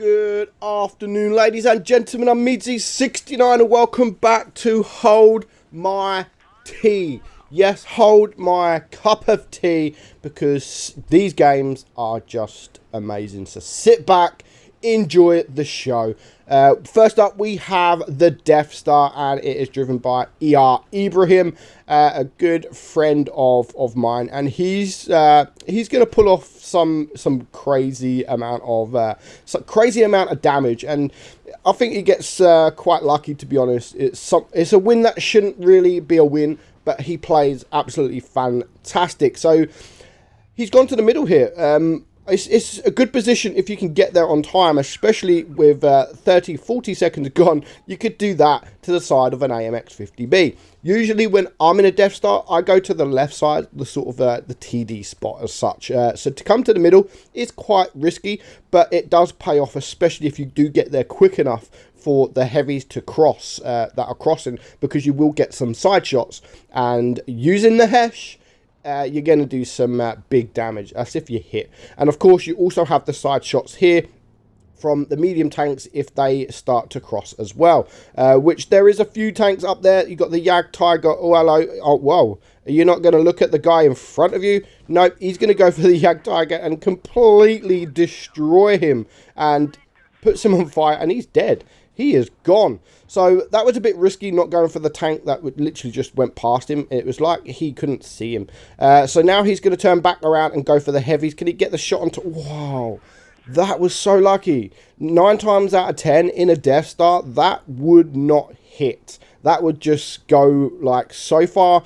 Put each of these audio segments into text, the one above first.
Good afternoon, ladies and gentlemen. I'm meadsyreplays and welcome back to Hold My Tea. Yes, hold my cup of tea, because these games are just amazing. So sit back, enjoy the show. First up, we have the Death Star, and it is driven by Ibrahim, a good friend of mine, and he's going to pull off some crazy amount of damage, and I think he gets quite lucky, to be honest. It's a win that shouldn't really be a win, but he plays absolutely fantastic. So he's gone to the middle here. It's a good position if you can get there on time, especially with 30-40 seconds gone. You could do that to the side of an AMX 50B. Usually when I'm in a Death Star, I go to the left side, the sort of the TD spot as such. So to come to the middle is quite risky, but it does pay off, especially if you do get there quick enough for the heavies to cross that are crossing, because you will get some side shots, and using the Hesh, you're going to do some big damage. That's if you hit. And of course, you also have the side shots here from the medium tanks if they start to cross as well, which there is a few tanks up there. You got the Yag Tiger. Oh, hello. Oh, whoa. Are you not going to look at the guy in front of you? Nope, he's going to go for the Yag Tiger and completely destroy him and puts him on fire, and he's dead. He is gone. So that was a bit risky, not going for the tank that would literally just went past him. It was like he couldn't see him. So now he's going to turn back around and go for the heavies. Can he get the shot onto... Wow, that was so lucky. 9 times out of 10 in a Death Star, that would not hit. That would just go like so far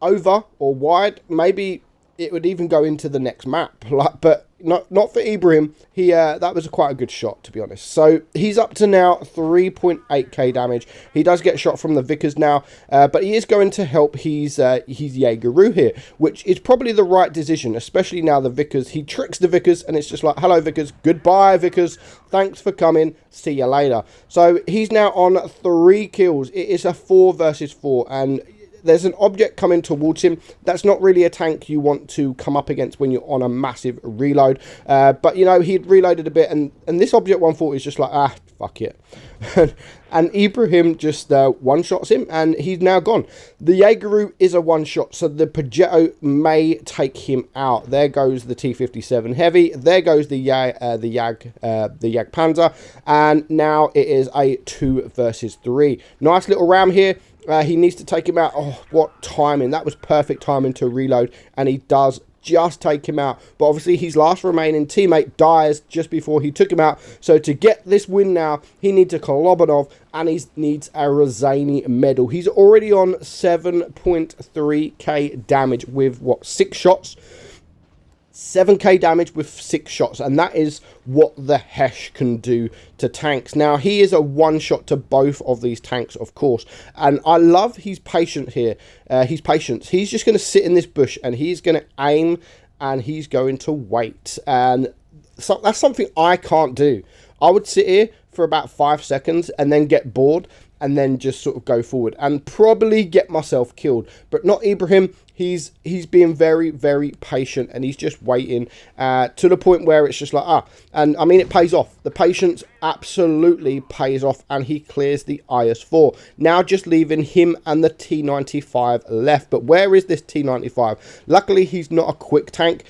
over or wide. Maybe it would even go into the next map. But not for Ibrahim. That was quite a good shot, to be honest. So he's up to now 3.8k damage. He does get shot from the Vickers now, but he is going to help his Jaegeru here, which is probably the right decision, especially now the Vickers. He tricks the Vickers, and it's just like, hello Vickers, goodbye Vickers, thanks for coming, see you later. So he's now on 3 kills. It is a 4 versus 4, and there's an object coming towards him. That's not really a tank you want to come up against when you're on a massive reload. But, you know, he'd reloaded a bit, and this object 140 is just like, fuck it. And Ibrahim just one-shots him, and he's now gone. The Jaegeru is a one-shot, so the Progetto may take him out. There goes the T-57 Heavy. There goes the Jag Panzer. And now it is a 2 versus 3. Nice little ram here. He needs to take him out. Oh, what timing. That was perfect timing to reload. And he does just take him out. But obviously his last remaining teammate dies just before he took him out. So to get this win now, he needs a Kolobanov, and he needs a Rozani medal. He's already on 7.3k damage with, what, 6 shots? 7k damage with 6 shots, and that is what the Hesh can do to tanks. Now, he is a one-shot to both of these tanks, of course, and I love his patience here. His patience. He's just going to sit in this bush, and he's going to aim, and he's going to wait, and so that's something I can't do. I would sit here for about 5 seconds and then get bored, and then just sort of go forward and probably get myself killed. But not Ibrahim. He's being very, very patient, and he's just waiting to the point where it's just like, and I mean, it pays off. The patience absolutely pays off, and he clears the IS-4. Now just leaving him and the T-95 left. But where is this T-95? Luckily, he's not a quick tank,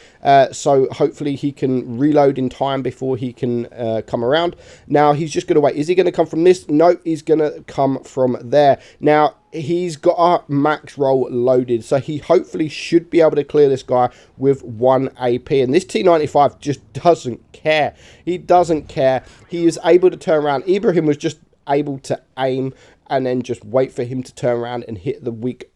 so hopefully he can reload in time before he can come around. Now he's just going to wait. Is he going to come from this? No, he's going to come from there. Now, he's got a max roll loaded, so he hopefully should be able to clear this guy with 1 AP. And this T-95 just doesn't care. He doesn't care. He is able to turn around. Ibrahim was just able to aim and then just wait for him to turn around and hit the weak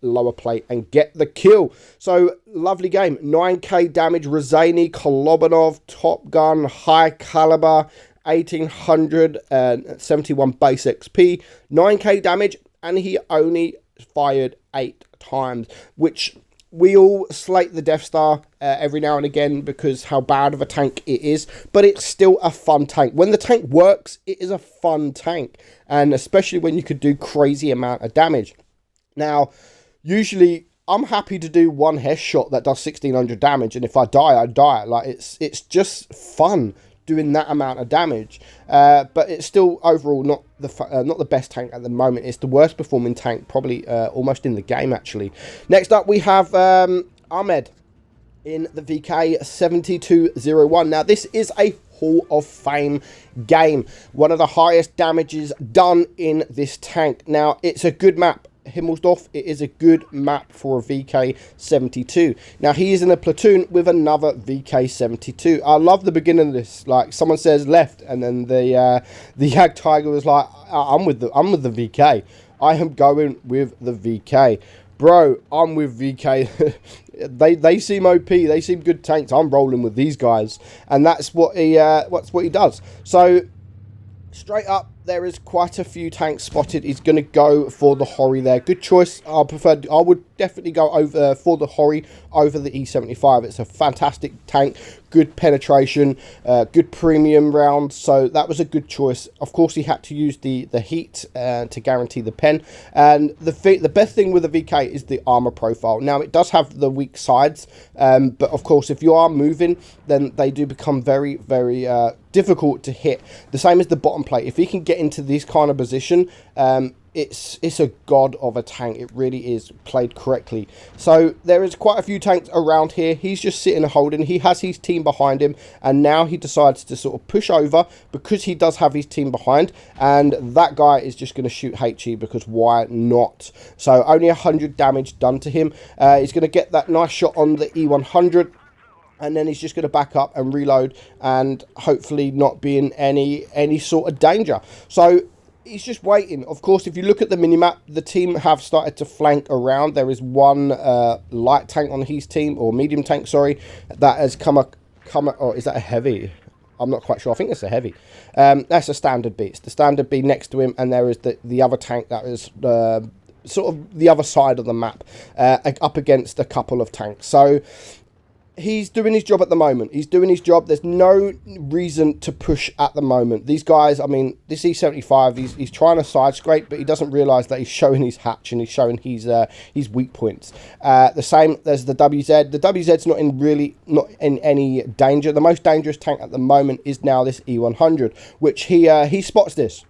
lower plate and get the kill. So, lovely game. 9k damage, Rozani, Kolobanov, Top Gun, High Caliber, 1871 base XP, 9k damage, and he only fired 8 times, which we all slate the Death Star every now and again because how bad of a tank it is, but it's still a fun tank. When the tank works, it is a fun tank, and especially when you could do crazy amount of damage. Now, usually I'm happy to do one Hesh shot that does 1600 damage, and if I die, I die. Like, it's just fun doing that amount of damage. But it's still overall not the best tank at the moment. It's the worst performing tank, probably almost in the game, actually. Next up, we have Ahmed in the VK 7201. Now, this is a Hall of Fame game. One of the highest damages done in this tank. Now, it's a good map. Himmelsdorf, it is a good map for a VK72. Now, he is in a platoon with another VK72. I love the beginning of this. Like, someone says left, and then the Yag Tiger was like, I'm with the VK. I am going with the VK. Bro, I'm with VK. they seem OP. They seem good tanks. I'm rolling with these guys, and that's what he does. So straight up, there is quite a few tanks spotted. He's going to go for the Hori there. Good choice. I would definitely go over for the Hori over the E75. It's a fantastic tank. Good penetration, good premium round. So that was a good choice. Of course, he had to use the heat to guarantee the pen. And the best thing with the VK is the armor profile. Now, it does have the weak sides, but of course, if you are moving, then they do become very, very difficult to hit. The same as the bottom plate. If he can get into this kind of position, it's a god of a tank. It really is, played correctly. So there is quite a few tanks around here. He's just sitting and holding. He has his team behind him, and now he decides to sort of push over because he does have his team behind, and that guy is just going to shoot HE because why not? So only 100 damage done to him. He's going to get that nice shot on the E100. And then he's just going to back up and reload and hopefully not be in any sort of danger. So he's just waiting. Of course, if you look at the minimap, the team have started to flank around. There is one light tank on his team, or medium tank, sorry, that has come or is that a heavy? I'm not quite sure. I think it's a heavy. That's a standard B. It's the standard B next to him, and there is the other tank that is sort of the other side of the map, up against a couple of tanks. So he's doing his job at the moment. He's doing his job. There's no reason to push at the moment. These guys, I mean, this E75, he's trying to side scrape, but he doesn't realise that he's showing his hatch and he's showing his weak points. The same, there's the WZ. The WZ's not in any danger. The most dangerous tank at the moment is now this E100, which he spots this.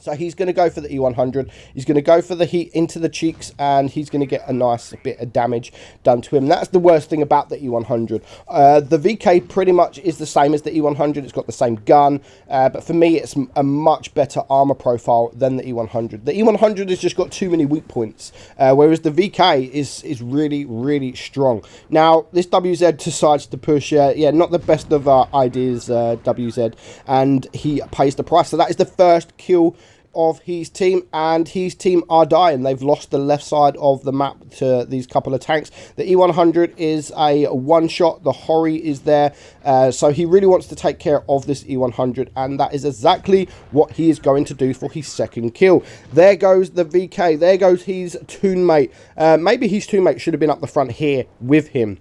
So he's going to go for the E100. He's going to go for the heat into the cheeks, and he's going to get a nice bit of damage done to him. That's the worst thing about the E100. The VK pretty much is the same as the E100. It's got the same gun, but for me, it's a much better armor profile than the E100. The E100 has just got too many weak points, whereas the VK is really, really strong. Now, this WZ decides to push, yeah, not the best of ideas, WZ, and he pays the price. So that is the first kill of his team, and his team are dying. They've lost the left side of the map to these couple of tanks. The E100 is a one shot. The Hori is there, so he really wants to take care of this E100, and that is exactly what he is going to do for his second kill. There goes the VK. There goes his toon mate. Maybe his toon mate should have been up the front here with him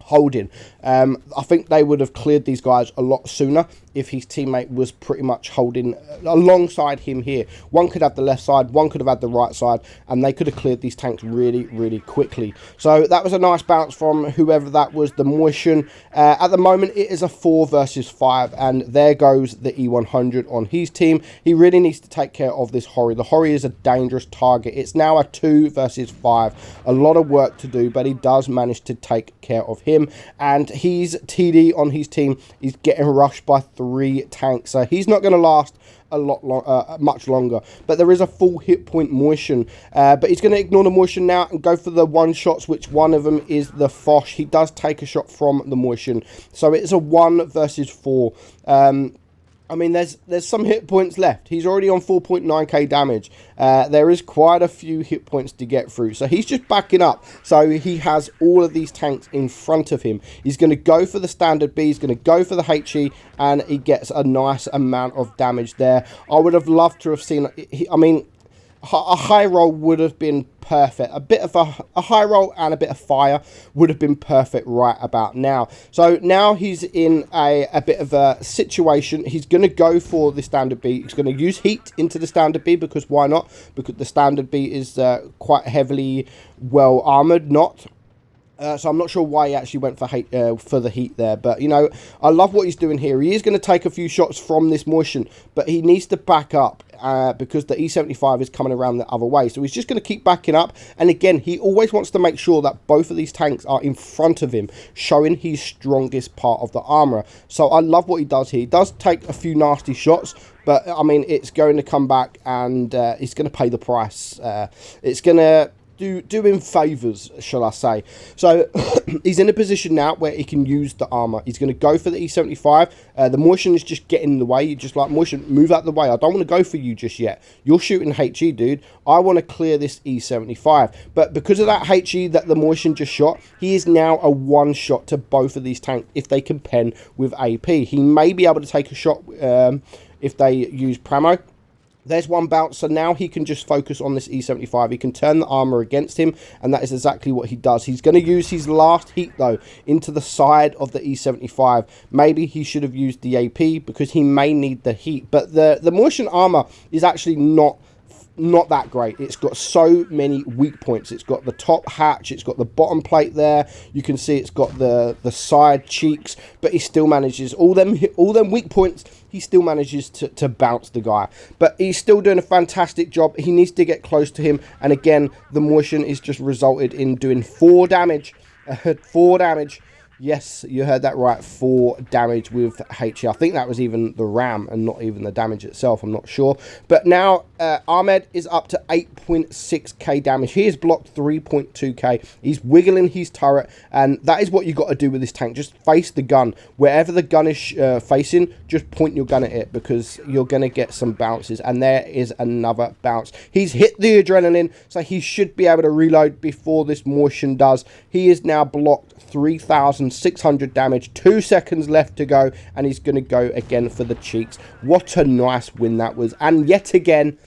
holding. I think they would have cleared these guys a lot sooner if his teammate was pretty much holding alongside him here. One could have the left side, one could have had the right side, and they could have cleared these tanks really, really quickly. So that was a nice bounce from whoever that was, the Motion. At the moment, it is a 4 versus 5, and there goes the E100 on his team. He really needs to take care of this Hori. The Hori is a dangerous target. It's now a 2 versus 5. A lot of work to do, but he does manage to take care of him, and his TD on his team is getting rushed by 3 tanks, so he's not going to last a lot much longer. But there is a full hit point Motion, but he's going to ignore the Motion now and go for the one shots, which one of them is the Foch. He does take a shot from the Motion, so it's a 1 versus 4. I mean, there's some hit points left. He's already on 4.9k damage. There is quite a few hit points to get through. So he's just backing up. So he has all of these tanks in front of him. He's going to go for the standard B. He's going to go for the HE, and he gets a nice amount of damage there. I would have loved to have seen, I mean, a high roll would have been perfect. A bit of a high roll and a bit of fire would have been perfect right about now. So now he's in a bit of a situation. He's going to go for the standard B. He's going to use heat into the standard B, because why not? Because the standard B is quite heavily well armored, not. So I'm not sure why he actually went for the heat there. But, you know, I love what he's doing here. He is going to take a few shots from this motion, but he needs to back up because the E75 is coming around the other way. So he's just going to keep backing up. And again, he always wants to make sure that both of these tanks are in front of him, showing his strongest part of the armourer. So I love what he does here. He does take a few nasty shots, but, I mean, it's going to come back and he's going to pay the price. It's going to do him favours, shall I say. So he's in a position now where he can use the armour. He's going to go for the E75. The motion is just getting in the way. You're just like, motion, move out the way. I don't want to go for you just yet. You're shooting HE, dude. I want to clear this E75. But because of that HE that the motion just shot, he is now a one shot to both of these tanks if they can pen with AP. He may be able to take a shot if they use Pramo. There's one bounce, so now he can just focus on this E75. He can turn the armor against him, and that is exactly what he does. He's going to use his last heat, though, into the side of the E75. Maybe he should have used the AP because he may need the heat. But the motion armor is actually not that great. It's got so many weak points. It's got the top hatch, it's got the bottom plate there. You can see it's got the side cheeks, but he still manages all them weak points. He still manages to bounce the guy, but he's still doing a fantastic job. He needs to get close to him, and again, the motion is just resulted in doing 4 damage. 4 damage. Yes, you heard that right, 4 damage with HE. I think that was even the RAM and not even the damage itself, I'm not sure. But now Ahmed is up to 8.6k damage. He has blocked 3.2k. He's wiggling his turret, and that is what you got to do with this tank. Just face the gun. Wherever the gun is facing, just point your gun at it because you're going to get some bounces. And there is another bounce. He's hit the adrenaline, so he should be able to reload before this motion does. He is now blocked 3,600 damage, 2 seconds left to go, and he's going to go again for the cheeks. What a nice win that was. And yet again,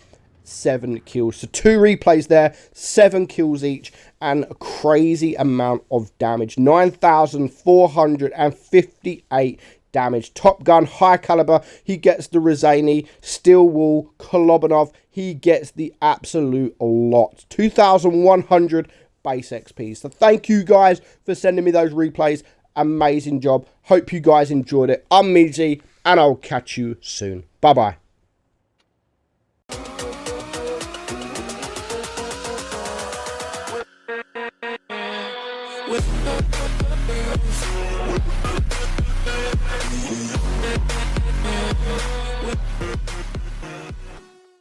7 kills. So 2 replays there, 7 kills each, and a crazy amount of damage. 9,458 damage. Top gun, high caliber. He gets the Rezani, Steel Wall, Kolobanov. He gets the absolute lot. 2,100 base XP. So thank you guys for sending me those replays. Amazing job. Hope you guys enjoyed it. I'm Meadsy, and I'll catch you soon. Bye bye.